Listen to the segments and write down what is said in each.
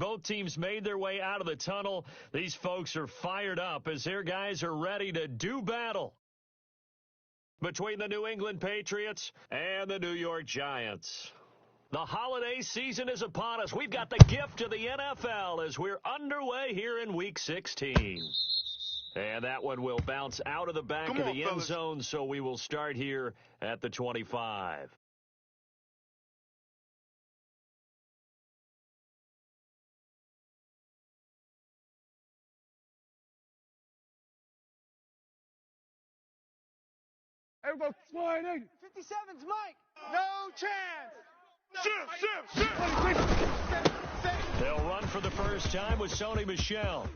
both teams made their way out of the tunnel. These folks are fired up as their guys are ready to do battle between the New England Patriots and the New York Giants. The holiday season is upon us. We've got the gift of the NFL as we're underway here in Week 16. And that one will bounce out of the back of the end zone, so we will start here at the 25. Everybody sliding. 57's Mike. No chance. They'll run for the first time with Sony Michel.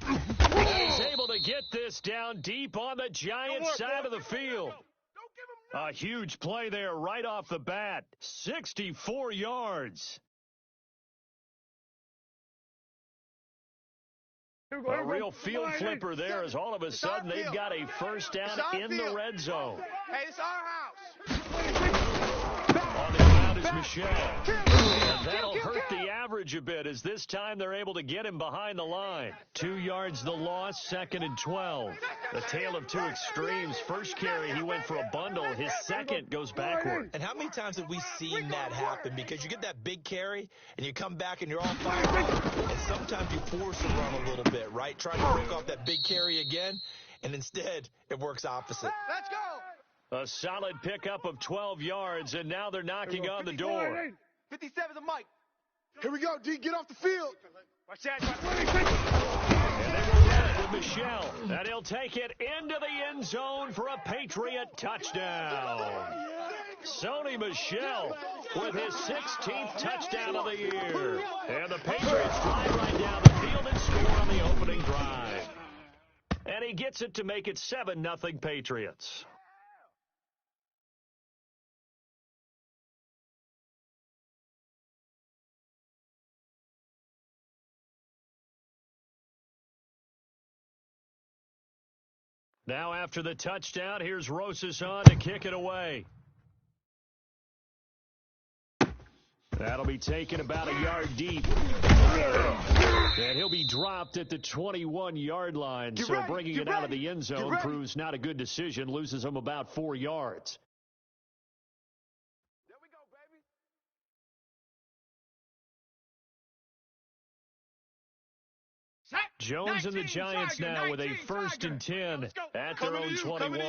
He's able to get this down deep on the Giants side of the field. A huge play there right off the bat. 64 yards. A real field flipper there as all of a sudden they've got a first down in the red zone. Hey, it's our house. On the ground is Michel. And that'll hurt the average a bit as this time they're able to get him behind the line. 2 yards the loss, 2nd and 12. The tale of two extremes. First carry, he went for a bundle. His second goes backward. And how many times have we seen that happen? Because you get that big carry, and you come back and you're all fired up, and sometimes you force a run a little bit, right? Try to break off that big carry again, and instead it works opposite. Let's go. A solid pickup of 12 yards, and now they're knocking on the door. 57's Mike. Here we go, D. Get off the field. Watch that. And they will run it with Michel. And he'll take it into the end zone for a Patriot touchdown. Sony Michel with his 16th touchdown of the year. And the Patriots drive right down the field and score on the opening drive. And he gets it to make it 7-0 Patriots. Now after the touchdown, here's Rosas on to kick it away. That'll be taken about a yard deep. And he'll be dropped at the 21-yard line. So bringing it out of the end zone proves not a good decision. Loses him about 4 yards. There we go, baby. Jones and the Giants now with a 1st and 10 at their own 21. The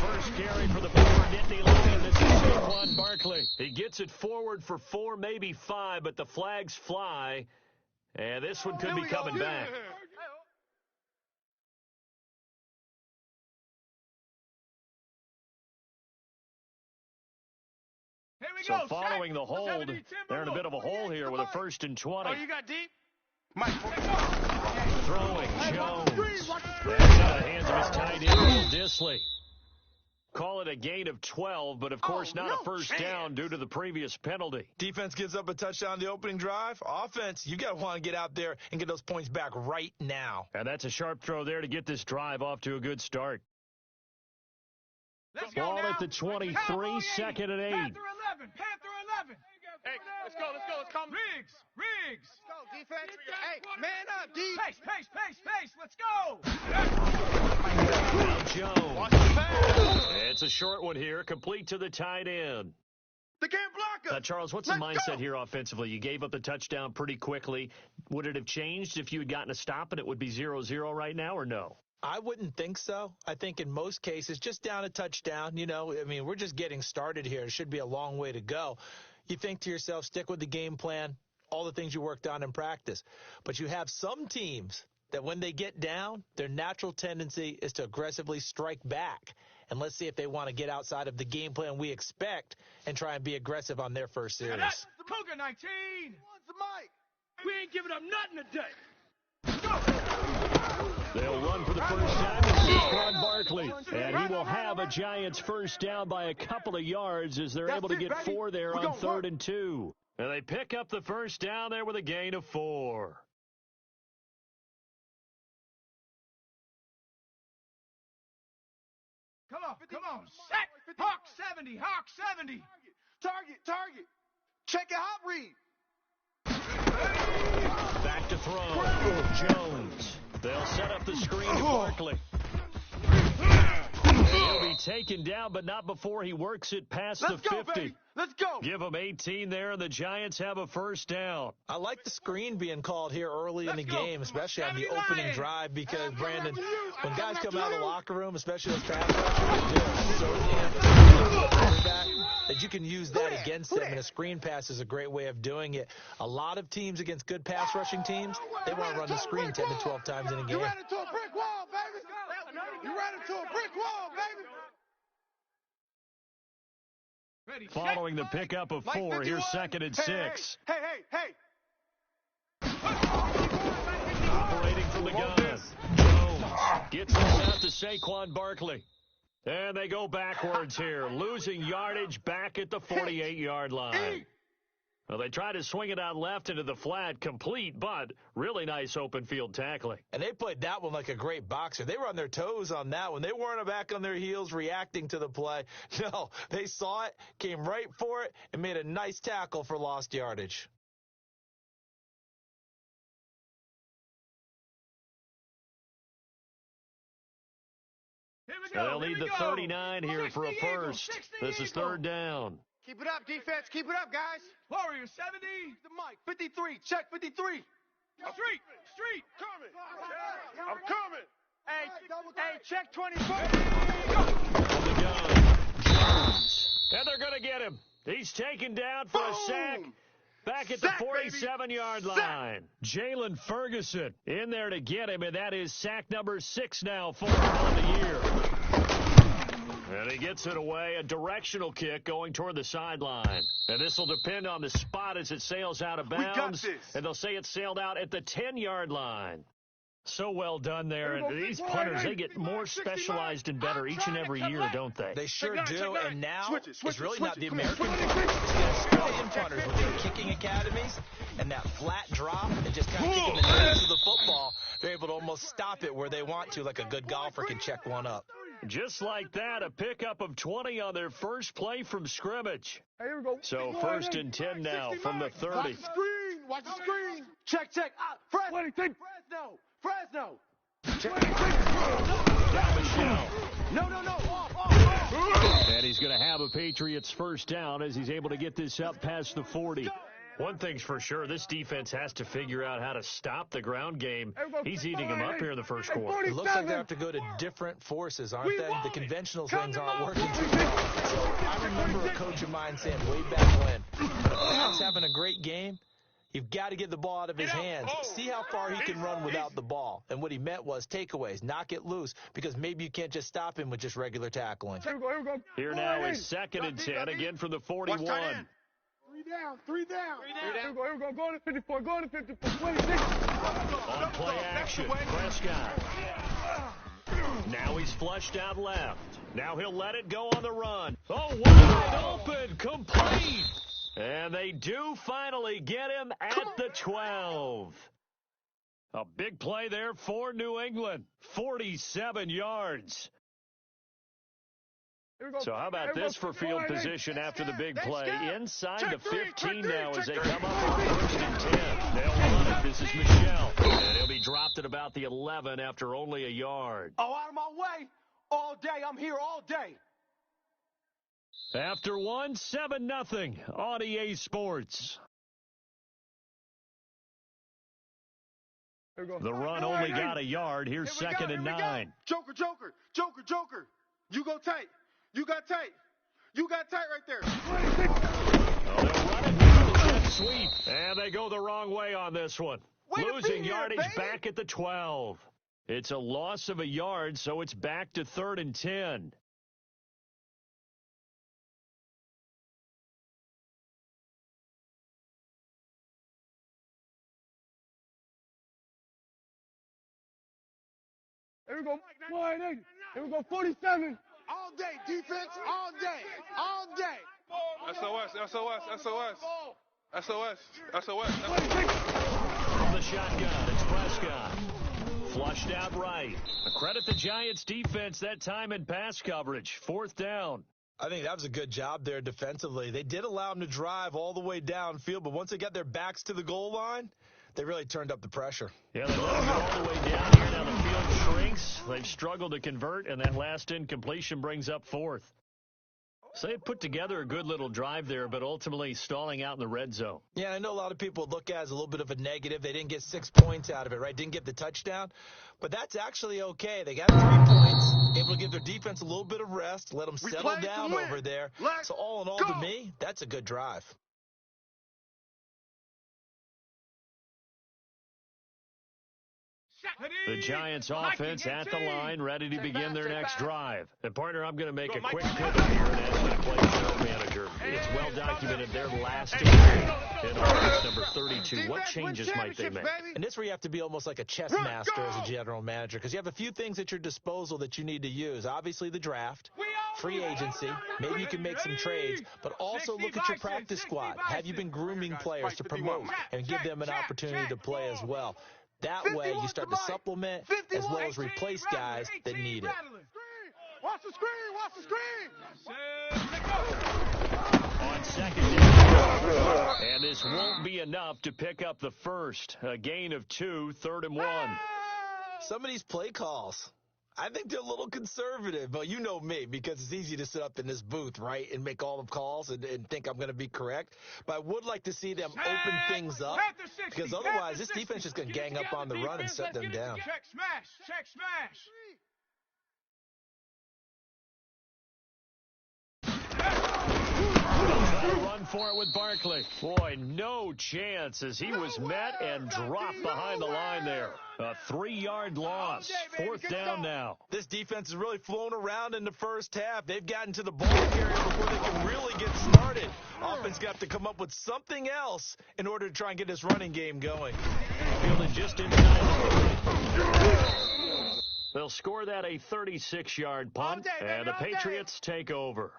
first carry for the former Nittany Lion. This is Saquon Barkley. He gets it forward for 4, maybe 5, but the flags fly. And this one could be coming back. So following the hold, they're in a bit of a hole here with a 1st and 20. Oh, you got deep? Mike. Throwing Jones. That's out of the hands of his tight end, Will Dissly. Call it a gain of 12, but of course not a first down due to the previous penalty. Defense gives up a touchdown on the opening drive. Offense, you got to want to get out there and get those points back right now. And that's a sharp throw there to get this drive off to a good start. Let's go Ball now. at the 23, 2nd and 8. Panther 11. Hey, let's go. Let's come. Riggs. Let's go, defense. Hey, man up, D. Pace. Let's go. Now Jones. Watch the pass. It's a short one here, complete to the tight end. They can't block us. Charles, what's the mindset here offensively? You gave up the touchdown pretty quickly. Would it have changed if you had gotten a stop and it would be 0-0 right now, or no? I wouldn't think so. I think in most cases, just down a touchdown, we're just getting started here. It should be a long way to go. You think to yourself, stick with the game plan, all the things you worked on in practice. But you have some teams that when they get down, their natural tendency is to aggressively strike back. And let's see if they want to get outside of the game plan we expect and try and be aggressive on their first series. That's the Cougar 19. What's the mic? We ain't giving up nothing today. Go. They'll run for the first time with Saquon Barkley. And he will have a Giants first down by a couple of yards as they're able to get 4 there on 3rd and 2. And they pick up the first down there with a gain of 4. Come on. Set. Hawk 70, Hawk 70. Target. Check it, hot read. Back to throw. Jones. They'll set up the screen to Barkley. He'll be taken down, but not before he works it past the 50. Baby. Let's go. Give him 18 there, and the Giants have a first down. I like the screen being called here early in the game, especially on the opening drive, because, Brandon, when guys come out of the locker room, especially those pass rushers, they're so damn that you can use that against them, and a screen pass is a great way of doing it. A lot of teams against good pass rushing teams, they want to run the screen 10 to 12 times in a game. You ran into a brick wall, baby. You ran into a brick wall, baby. Ready, Following the pickup of 4, here's 2nd and 6. Hey. Operating from the gun. Jones gets this out to Saquon Barkley. And they go backwards here, losing yardage back at the 48-yard line. Well, they try to swing it out left into the flat, complete, but really nice open field tackling. And they played that one like a great boxer. They were on their toes on that one. They weren't back on their heels reacting to the play. No, they saw it, came right for it, and made a nice tackle for lost yardage. They'll need the 39 here for a first. This is 3rd down. Keep it up, defense. Keep it up, guys. Warrior 70. The mic. 53. Check 53. Street. Coming. I'm coming. Hey, check 24. From the gun. Jones. And they're going to get him. He's taken down for a sack. Back at the 47-yard line. Jalen Ferguson in there to get him, and that is sack number 6 now for him on the year. And he gets it away, a directional kick going toward the sideline. And this will depend on the spot as it sails out of bounds. And they'll say it sailed out at the 10-yard line. So well done there. And these punters, they get more specialized and better each and every year, don't they? They sure do. And now it's really not the American punters. It's the Australian punters with their kicking academies and that flat drop and just kind of kicking the nose of the football. They're able to almost stop it where they want to, like a good golfer can check one up. Just like that, a pickup of 20 on their first play from scrimmage. Here we go. So 1st and 10 now from the 30. Watch the screen. Check. Fresno. Down Michelle. No. And he's going to have a Patriots first down as he's able to get this up past the 40. One thing's for sure, this defense has to figure out how to stop the ground game. He's eating them up here in the first quarter. It looks like they have to go to different forces, aren't they? The conventional things aren't working too well. So I remember a coach of mine saying way back when a guy's having a great game, you've got to get the ball out of his hands. See how far he can run without the ball. And what he meant was takeaways, knock it loose, because maybe you can't just stop him with just regular tackling. Here we go. Here now is 2nd and 10, again from the 41. 3 down. Here we go. Go to 54. 26. On play action, Prescott. Now he's flushed out left. Now he'll let it go on the run. Oh, wide open, complete. And they do finally get him at the 12. A big play there for New England. 47 yards. So how about this for field position after the big play? Inside the 15 now as they come up on 1st and 10. They'll run it. This is Michelle. And he'll be dropped at about the 11 after only a yard. Oh, out of my way. All day. I'm here all day. After 1, 7-0 on EA Sports. The run only got a yard. Here's 2nd and 9. Joker. You go tight. You got tight right there. Oh, they'll run it. Jet sweep. And they go the wrong way on this one. Losing yardage back at the 12. It's a loss of a yard, so it's back to 3rd and 10. Here we go. 180. Here we go. 47. All day. Defense. All day. SOS. From the shotgun, it's Prescott. Flushed out right. Credit the Giants defense that time in pass coverage. 4th down. I think that was a good job there defensively. They did allow them to drive all the way downfield, but once they got their backs to the goal line, they really turned up the pressure. Yeah, they let them go all the way down here. Now the field shrinks. They've struggled to convert, and that last incompletion brings up fourth. So they put together a good little drive there, but ultimately stalling out in the red zone. Yeah, I know a lot of people look at it as a little bit of a negative. They didn't get 6 points out of it, right? Didn't get the touchdown. But that's actually okay. They got 3 points, able to give their defense a little bit of rest, let them settle down over there. So all in all, to me, that's a good drive. The Giants offense at the line, ready to begin their next drive. And, partner, I'm going to make a quick pivot here and ask you to play general manager. It's well documented their last game in offense number 32. What changes might they make? And this is where you have to be almost like a chess master as a general manager, because you have a few things at your disposal that you need to use. Obviously, the draft, free agency, maybe you can make some trades, but also look at your practice squad. Have you been grooming players to promote and give them an opportunity to play as well? That way, you start to supplement as well as replace guys that need it. Watch the screen! Watch the screen! On second down, and this won't be enough to pick up the first. A gain of 2, 3rd and 1. Some of these play calls, I think they're a little conservative, but you know me, because it's easy to sit up in this booth, right, and make all the calls and think I'm going to be correct. But I would like to see them open things up, because otherwise this defense is going to gang up on the run and set them down. Check smash! Check smash! Run for it with Barkley. Boy, no chance as he was met and dropped behind the line there. A 3-yard loss. 4th down now. This defense has really flown around in the first half. They've gotten to the ball carrier before they can really get started. Offense got to come up with something else in order to try and get this running game going. Fielded just inside. They'll score that a 36-yard punt, and the Patriots take over.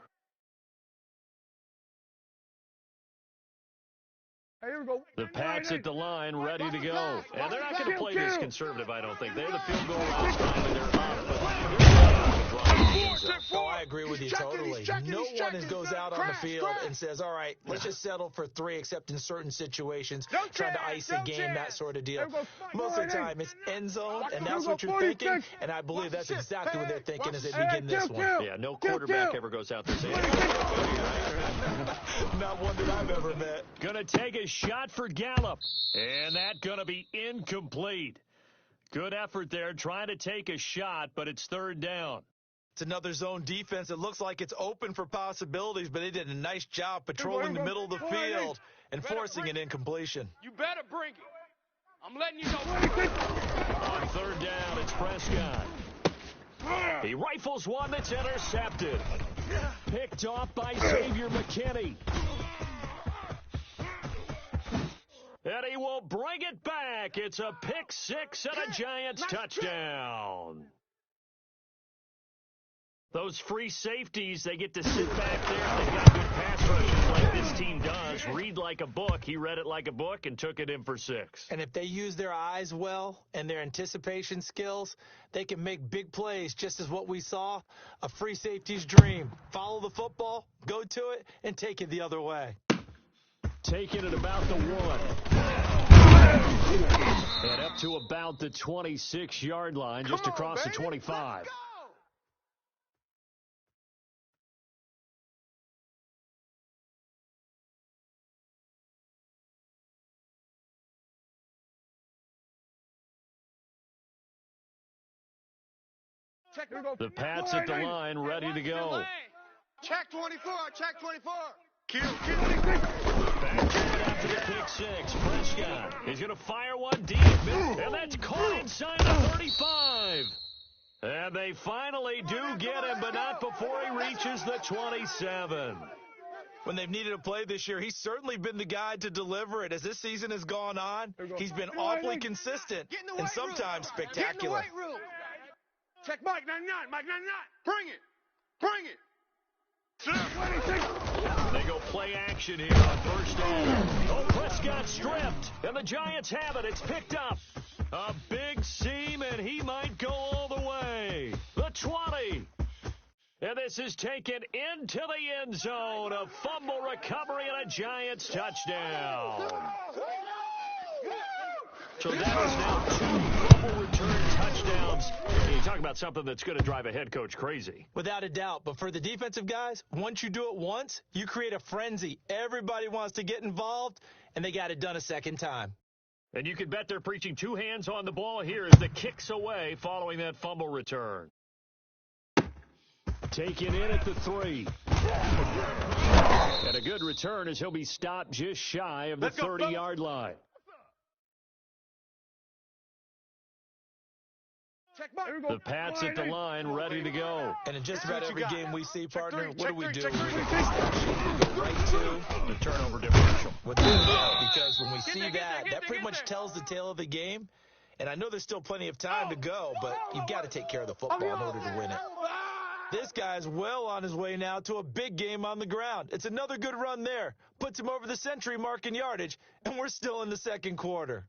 Here we go. The Pats at the line, ready to go. And they're not going to play this conservative, I don't think. They're the field goal last time, and they're Oh, I agree with you totally. No one goes out on the field and says, all right, let's just settle for 3, except in certain situations, trying to ice a game, that sort of deal. Most of the time, it's end zone, and that's what you're thinking, and I believe that's exactly what they're thinking as they begin this one. Yeah, no quarterback ever goes out there saying, not one that I've ever met. Gonna take a shot for Gallup, and that's gonna be incomplete. Good effort there, trying to take a shot, but it's 3rd down. It's another zone defense. It looks like it's open for possibilities, but they did a nice job patrolling the middle of the field and forcing an incompletion. You better bring it. I'm letting you know. On 3rd down, it's Prescott. He rifles one that's intercepted. Picked off by Xavier McKinney. And he will bring it back. It's a pick 6 and a Giants touchdown. Those free safeties, they get to sit back there. They've got good pass rushes like this team does. Read like a book. He read it like a book and took it in for 6. And if they use their eyes well and their anticipation skills, they can make big plays, just as what we saw, a free safety's dream. Follow the football, go to it, and take it the other way. Taking it about the 1. And up to about the 26-yard line, just across the 25. The Pats at the line, ready to go. Check 24, check 24. Back to it after the pick 6. Prescott is going to fire one deep, and that's caught inside the 35. And they finally do get him, but not before he reaches the 27. When they've needed a play this year, he's certainly been the guy to deliver it. As this season has gone on, he's been awfully consistent and sometimes spectacular. Check Mike 99, Mike 99. Bring it. They go play action here on 1st down. Oh, Prescott stripped, and the Giants have it. It's picked up. A big seam, and he might go all the way. The 20. And this is taken into the end zone. A fumble recovery and a Giants touchdown. So that is now 2 fumble return touchdowns. You talk about something that's going to drive a head coach crazy. Without a doubt. But for the defensive guys, once you do it once, you create a frenzy. Everybody wants to get involved, and they got it done a second time. And you can bet they're preaching 2 hands on the ball here as the kick's away following that fumble return. Taken in at the 3. And a good return as he'll be stopped just shy of the 30-yard line. The Pats at the line, ready to go. And in just about every game we see, partner, what do? We go right to the turnover differential. Because when we see that pretty much tells the tale of the game. And I know there's still plenty of time to go, but you've got to take care of the football in order to win it. This guy's well on his way now to a big game on the ground. It's another good run there. Puts him over the century mark in yardage, and we're still in the second quarter.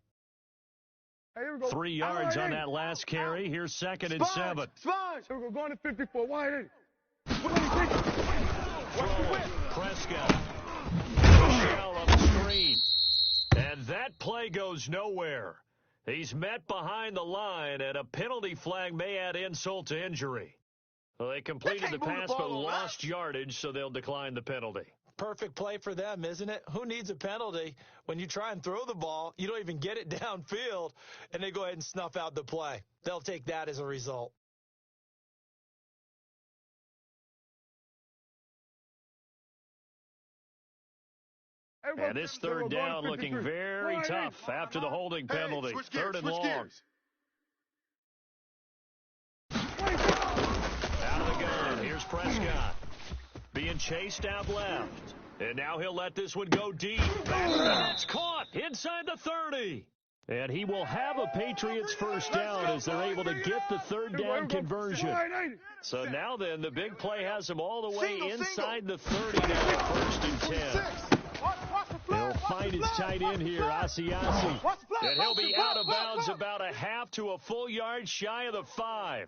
3 yards on that last carry. Here's 2nd and 7. Here we go, going to 54. Wide. Prescott. Michelle on the screen. And that play goes nowhere. He's met behind the line, and a penalty flag may add insult to injury. Well, they completed the pass but lost yardage, so they'll decline the penalty. Perfect play for them, isn't it? Who needs a penalty when you try and throw the ball, you don't even get it downfield, and they go ahead and snuff out the play. They'll take that as a result. And this 3rd down looking very tough after the holding penalty. 3rd and long. Out of the gun. Here's Prescott. Being chased out left. And now he'll let this one go deep. That's caught inside the 30. And he will have a Patriots first down as they're able to get the 3rd down conversion. So now then, the big play has him all the way inside the 30 now, 1st and 10. He'll find his tight end here, Asiasi. And he'll be out of bounds about a half to a full yard shy of the 5.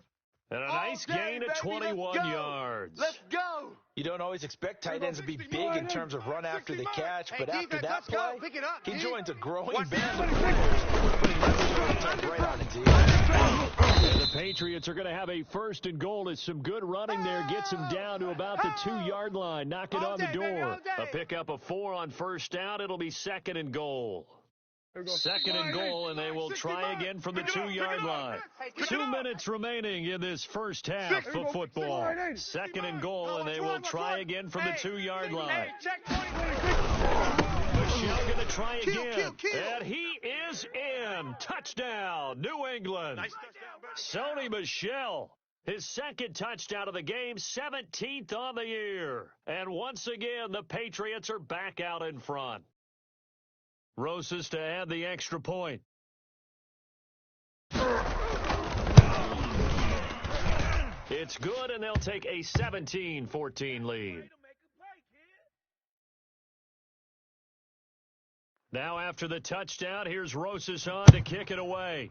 And a nice gain of 21 yards. Let's go. You don't always expect tight ends to be big in terms of run after the catch, but after that play, he joins a growing band of players, putting that right on it. And the Patriots are going to have a 1st and goal as some good running there gets him down to about the 2-yard line. Knock it on the door. A pickup of 4 on 1st down. It'll be 2nd and goal. 2nd and goal, and they will try again from the 2-yard line. 2 minutes remaining in this first half of football. 2nd and goal, and they will try again from the 2-yard line. Michelle going to try again, and he is in. Touchdown, New England. Sony Michel, his 2nd touchdown of the game, 17th on the year. And once again, the Patriots are back out in front. Rosas to add the extra point. It's good, and they'll take a 17-14 lead. Now after the touchdown, here's Rosas on to kick it away.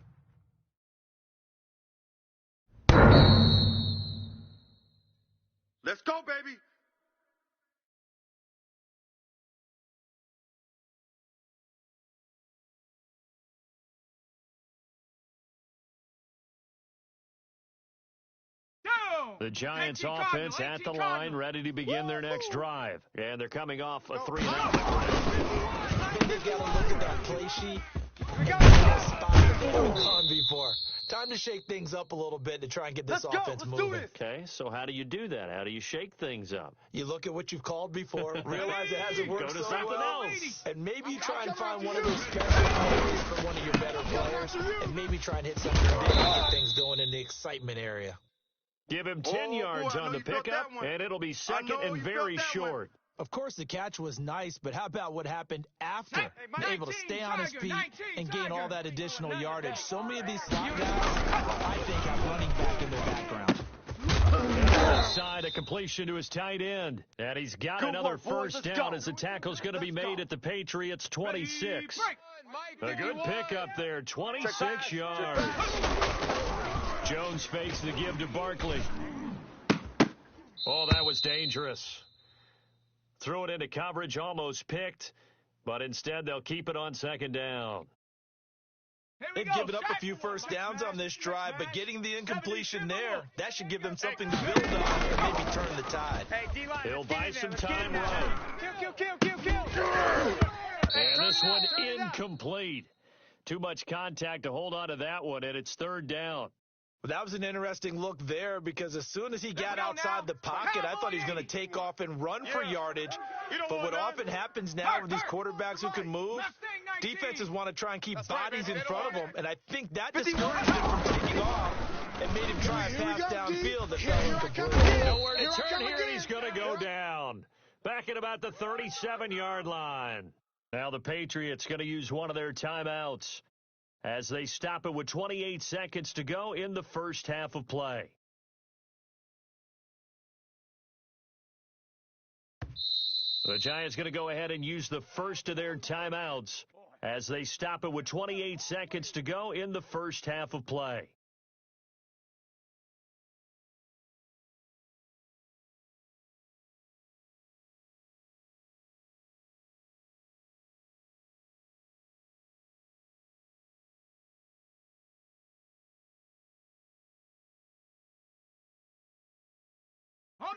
Let's go, baby. The Giants offense at the line, ready to begin their next drive. And they're coming off a 3-0. They've got to look at that play sheet. We got a spot that they haven't gone before. Time to shake things up a little bit to try and get this offense moving. Okay, so how do you do that? How do you shake things up? You look at what you've called before, realize it hasn't worked Go to so something well, else. and maybe you try and find one of those special plays for one of your better players, and maybe try and hit something big to get things going in the excitement area. Give him 10 yards on the pickup, and it'll be 2nd and very short. Of course, the catch was nice, but how about what happened after? Able to stay on his feet and gain all that additional yardage. So many of these slot guys, I think, have running back in their background. Inside, a completion to his tight end. And he's got another first down as the tackle's going to be made at the Patriots' 26. A good pickup there, 26 yards. Jones fakes the give to Barkley. Oh, that was dangerous. Threw it into coverage, almost picked, but instead they'll keep it on second down. They've given up a few first downs on this drive, but getting the incompletion there, that should give them something to build on and maybe turn the tide. He'll buy some time running. Kill. And this one incomplete. Too much contact to hold on to that one, and it's third down. Well, that was an interesting look there because as soon as he got outside the pocket, I thought he was going to take off and run for yardage. But what often happens now with these quarterbacks who can move, defenses want to try and keep bodies in front of them, and I think that discouraged him from taking off and made him try and pass downfield that fell incomplete. Nowhere to turn here, and he's going to go down. Back at about the 37-yard line. Now the Patriots going to use one of their timeouts as they stop it with 28 seconds to go in the first half of play. The Giants going to go ahead and use the first of their timeouts as they stop it with 28 seconds to go in the first half of play.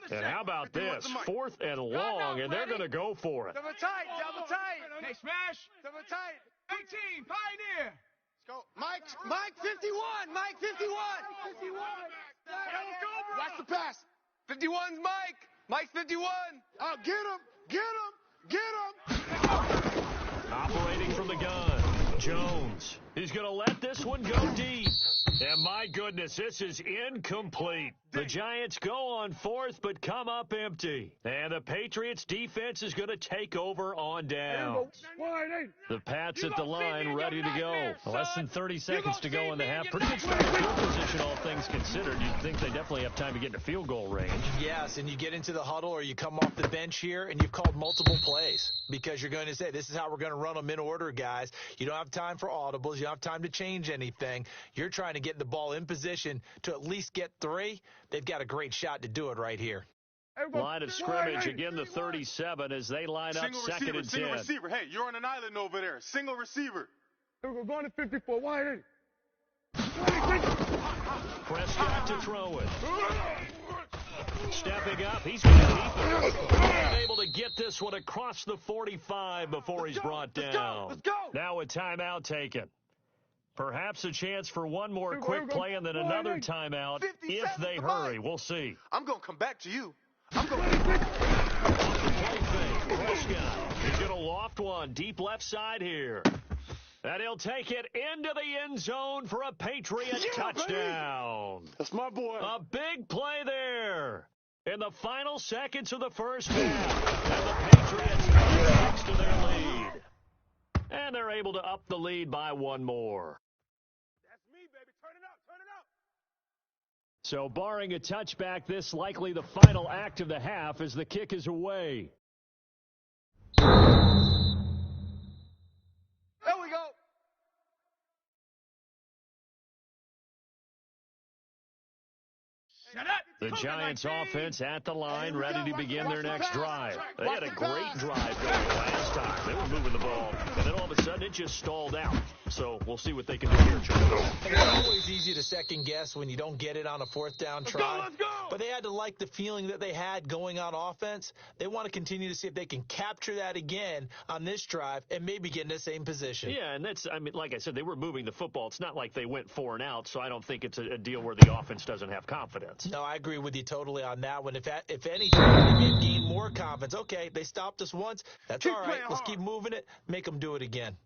And how about this? 4th and long, and they're going to go for it. Double tight. Hey, smash. Double tight. 18, Pioneer. Let's go. Mike 51. Mike 51. Watch the pass. 51's Mike. Mike's 51. Oh, get him. Operating from the gun, Jones. He's going to let this one go deep. And my goodness, this is incomplete. The Giants go on 4th, but come up empty. And the Patriots defense is going to take over on down. The Pats at the line, ready to go. Less than 30 seconds to go in the half. Pretty good start in field position, all things considered. You'd think they definitely have time to get into field goal range. Yes, and you get into the huddle or you come off the bench here and you've called multiple plays because you're going to say, this is how we're going to run them in order, guys. You don't have time for audibles. You don't have time to change anything. You're trying to get the ball in position to at least get 3. They've got a great shot to do it right here. Line of scrimmage, again the 37 as they line up second and 10. Single receiver. Hey, you're on an island over there. Single receiver. We're going to 54. Wide. Prescott to throw it. Stepping up, he's going to keep it. Able to get this one across the 45 before he's brought down. Let's go. Now a timeout taken. Perhaps a chance for one more quick play and then another timeout if they hurry. We'll see. I'm going to come back to you. Prescott, he's going to loft one deep left side here. And he'll take it into the end zone for a Patriot touchdown. Baby. That's my boy. A big play there in the final seconds of the first half. And the Patriots come next to their lead. And they're able to up the lead by one more. That's me, baby. Turn it up. So barring a touchback, this likely the final act of the half as the kick is away. There we go. Shut up. The Giants offense at the line, ready to begin their next drive. They had a great drive going last time. They were moving the ball, and then all of a sudden it just stalled out. So we'll see what they can do here, Charles. It's always easy to second guess when you don't get it on a 4th down try. Let's go. But they had to like the feeling that they had going on offense. They want to continue to see if they can capture that again on this drive and maybe get in the same position. Yeah, and that's, I mean, like I said, they were moving the football. It's not like they went 4 and out, so I don't think it's a deal where the offense doesn't have confidence. No, I agree with you totally on that one. If anything, they may have gained more confidence. Okay, they stopped us once. That's all right. Let's keep moving it. Make them do it again.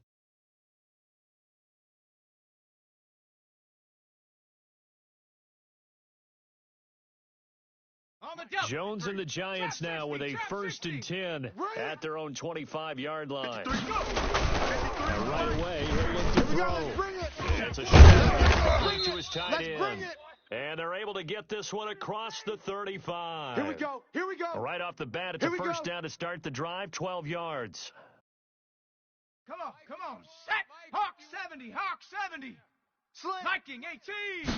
Jones and the Giants now with a 1st and 10 at their own 25-yard line. And right away, he'll look to throw. It's a shot complete to his tight end. And they're able to get this one across the 35. Here we go. Right off the bat, it's a first down to start the drive, 12 yards. Come on. Set. Hawk 70. Viking 18.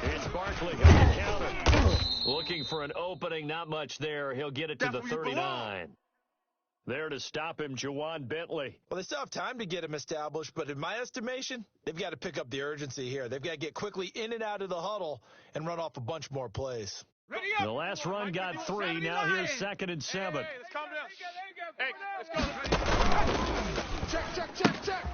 It's Barkley on the counter. Looking for an opening, not much there. He'll get it to the 39. There to stop him, Juwan Bentley. Well, they still have time to get him established, but in my estimation, they've got to pick up the urgency here. They've got to get quickly in and out of the huddle and run off a bunch more plays. The last run got 3. Now here's 2nd and 7. Hey, let's calm down. Hey, let's go. Check.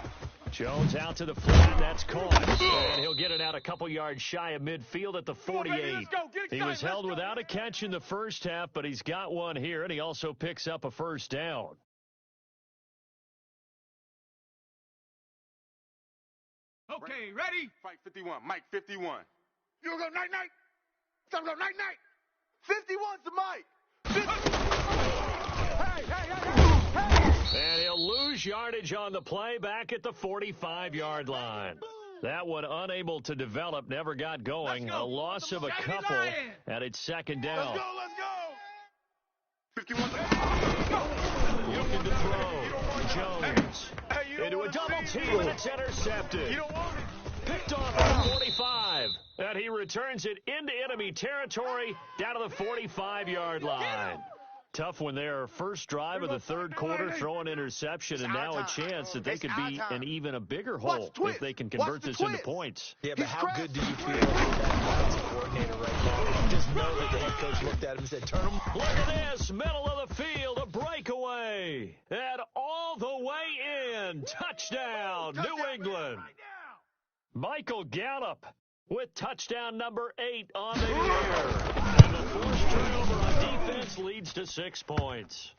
Jones out to the flat. That's caught. And he'll get it out a couple yards shy of midfield at the 48. He was held without a catch in the first half, but he's got one here, and he also picks up a first down. Okay, ready? Fight 51. Mike 51. You gonna go night-night? Time to go night-night. 51's the Mike. And he'll lose yardage on the play back at the 45-yard line. That one unable to develop, never got going. A loss of a couple, and it's 2nd down. Let's go. 51. Looking to throw. Jones into a double team, and it's intercepted. Picked off at the 45. And he returns it into enemy territory down to the 45-yard line. Tough one there. First drive of the third quarter, throw an interception, and now a chance that they could be in even a bigger hole if they can convert this into points. Yeah, but how good do you feel as that offensive coordinator right now? You just know that the head coach looked at him and said, turn him. Look at this, middle of the field, a breakaway, and all the way in. Touchdown, New England. Michael Gallup with touchdown number 8 on the year. And the forced turnover on defense leads to 6 points.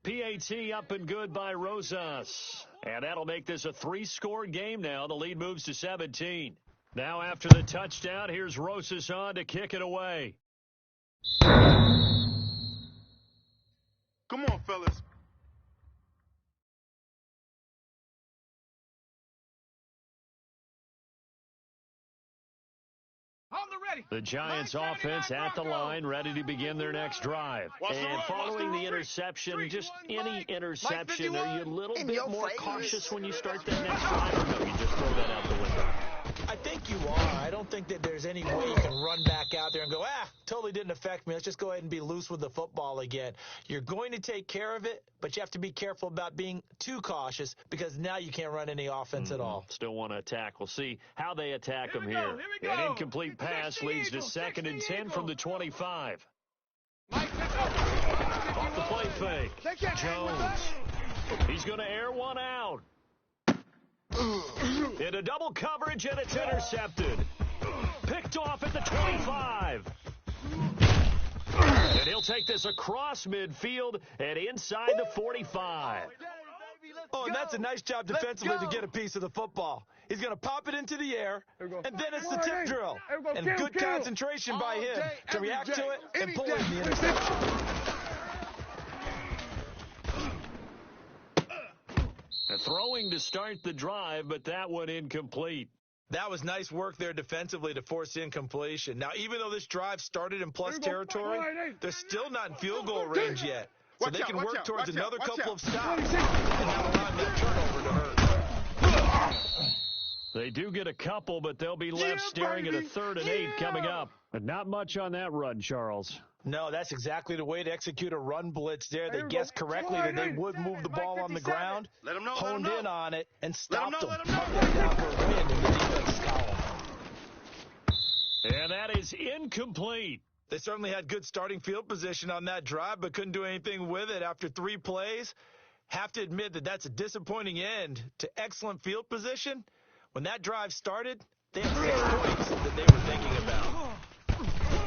PAT up and good by Rosas. And that'll make this a 3-score game now. The lead moves to 17. Now after the touchdown, here's Rosas on to kick it away. Come on, fellas. The Giants offense at the line, ready to begin their next drive. And following the interception, just any interception, are you a little bit more cautious when you start that next drive? Or no, you just throw that out the window? I think you are. I don't think that there's any way you can run back out there and go, totally didn't affect me. Let's just go ahead and be loose with the football again. You're going to take care of it, but you have to be careful about being too cautious because now you can't run any offense at all. Still want to attack. We'll see how they attack them here. An incomplete pass leads to 2nd and 10 from the 25. Off the play fake. Jones. He's going to air one out. Into double coverage, and it's intercepted. Picked off at the 25. And he'll take this across midfield and inside the 45. Oh, and that's a nice job defensively to get a piece of the football. He's going to pop it into the air, and then it's the tip drill. And good concentration by him to react to it and pull in the interception. Throwing to start the drive, but that one incomplete. That was nice work there defensively to force incompletion. Now, even though this drive started in plus territory, they're still not in field goal range yet. So they can work towards another couple of stops and not allow that turnover to hurt. They do get a couple, but they'll be left staring at a 3rd and 8 coming up. But not much on that run, Charles. No, that's exactly the way to execute a run blitz there. They guessed correctly that they would move the ball on the ground, honed in on it, and stopped them. And that is incomplete. They certainly had good starting field position on that drive, but couldn't do anything with it after 3 plays. Have to admit that that's a disappointing end to excellent field position. When that drive started, they had 6 points that they were thinking about.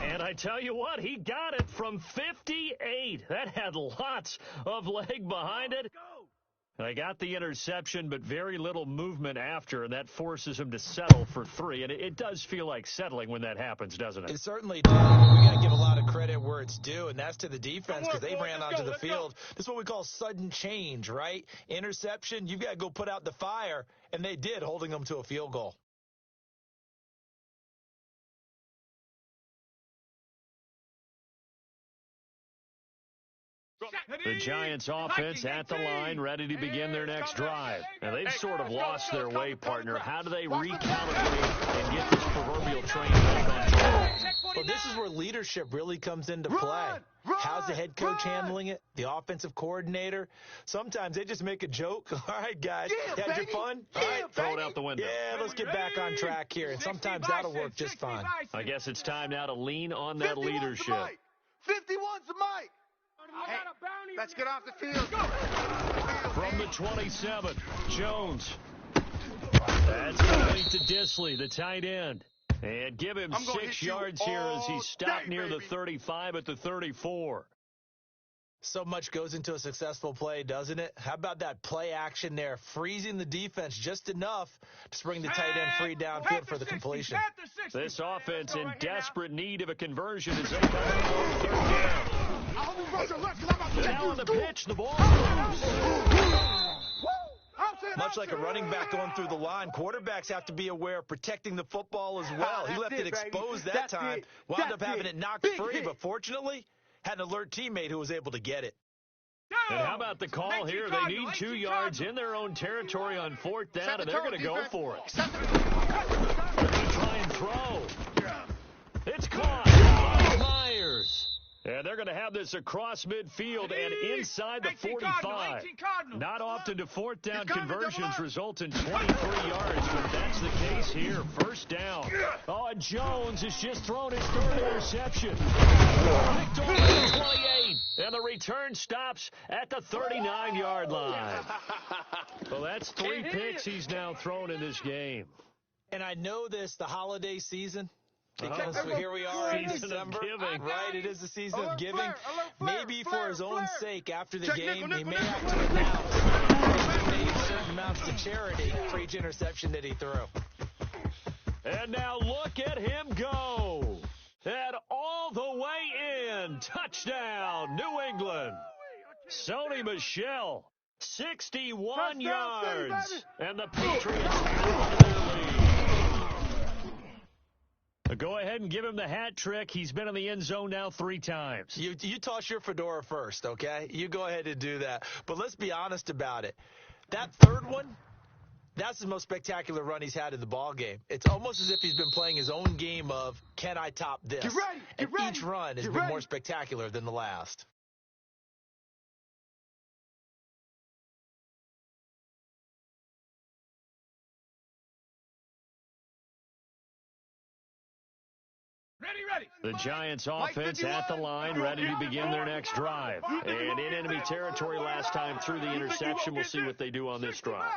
And I tell you what, he got it from 58. That had lots of leg behind it. They got the interception, but very little movement after, and that forces him to settle for 3. And it does feel like settling when that happens, doesn't it? It certainly does. We got to give a lot of credit where it's due, and that's to the defense because they ran onto the field. This is what we call sudden change, right? Interception, you've got to go put out the fire, and they did, holding them to a field goal. The Giants offense at the line, ready to begin their next drive. And they've sort of lost their way, partner. How do they recalibrate and get this proverbial train back on track? Well, this is where leadership really comes into play. How's the head coach handling it? The offensive coordinator? Sometimes they just make a joke. All right, guys, had your fun? All right, throw it out the window. Yeah, let's get back on track here. And sometimes that'll work just fine. I guess it's time now to lean on that leadership. 51's the mic. Hey, let's get off the field. From the 27, Jones. That's complete to Disley, the tight end. And give him 6 yards here as he stopped near the 35 at the 34. So much goes into a successful play, doesn't it? How about that play action there, freezing the defense just enough to bring the tight end free downfield for the completion. This offense in desperate need of a conversion as they come on third down. Now on the pitch, the ball moves. Much like a running back going through the line, quarterbacks have to be aware of protecting the football as well. He left it exposed that time, wound up having it knocked free, but fortunately had an alert teammate who was able to get it. And how about the call here? They need 2 yards in their own territory on fourth down, and they're going to go for it. They're going to try and throw. It's caught. Myers. And they're going to have this across midfield and inside the 45. Not often do fourth down conversions result in 23 yards, but that's the case here. First down. Oh, and Jones has just thrown his third interception. Picked off at 28, and the return stops at the 39-yard line. Well, that's 3 picks he's now thrown in this game. And I know this, the holiday season. Because here we are in December, right? It is the season of giving. Maybe for his own sake, after the game, he may have to announce that he donated certain amounts to charity for each interception that he threw. And now look at him go. And all the way in. Touchdown, New England. Sony Michel, 61 yards. And the Patriots have their lead. Go ahead and give him the hat trick. He's been in the end zone now 3 times. You toss your fedora first, okay? You go ahead and do that. But let's be honest about it. That third one, that's the most spectacular run he's had in the ball game. It's almost as if he's been playing his own game of, can I top this? Get ready, and each run has been more spectacular than the last. Ready. The Giants offense at the line, ready to begin their next drive. And in enemy territory last time through the interception. We'll see what they do on this drive.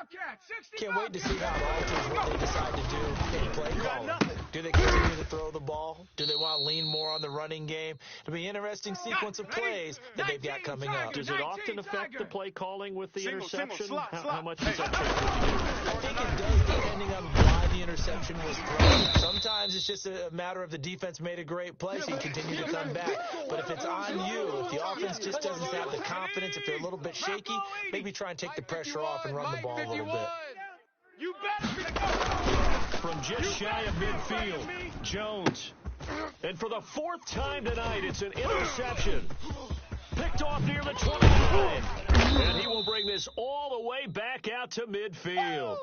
Can't wait to see how it alters what they decide to do in play calling. Do they continue to throw the ball? Do they want to lean more on the running game? It'll be an interesting sequence of plays that they've got coming up. Does it often affect the play calling with the interception? How much does that change what you do? I think it does, depending on why the interception was thrown. Sometimes it's just a matter of the defense made a great play, so you continue to come back. But if it's on you, if the offense just doesn't have the confidence, if they're a little bit shaky, maybe try and take the pressure off and run the ball a little bit. You better From just shy of midfield, Jones. And for the 4th time tonight, it's an interception. Picked off near the 29. And he will bring this all the way back out to midfield.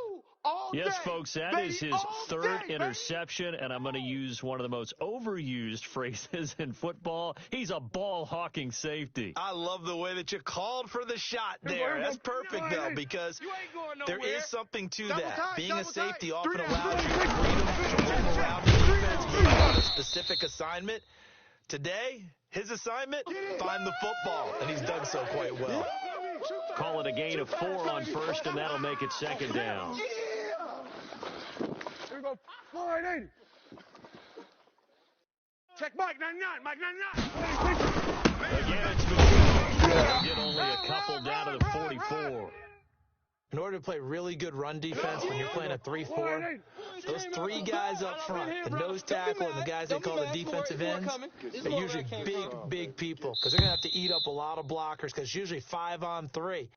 Yes, folks, that is his 3rd interception, and I'm going to use one of the most overused phrases in football. He's a ball-hawking safety. I love the way that you called for the shot there. That's perfect, though, because there is something to that. Being a safety often allows you the freedom to move around the defense, move on a specific assignment. Today, his assignment, find the football, and he's done so quite well. Call it a gain of 4 on first, and that'll make it 2nd down. Here we go. 480. Check Mike 99. Mike 99. Again, it's Michel. Get only a couple down to the 44. In order to play really good run defense when you're playing a 3-4, those 3 guys up front, the nose tackle and the guys they call the defensive ends, are usually big people because they're going to have to eat up a lot of blockers because it's usually 5 on 3.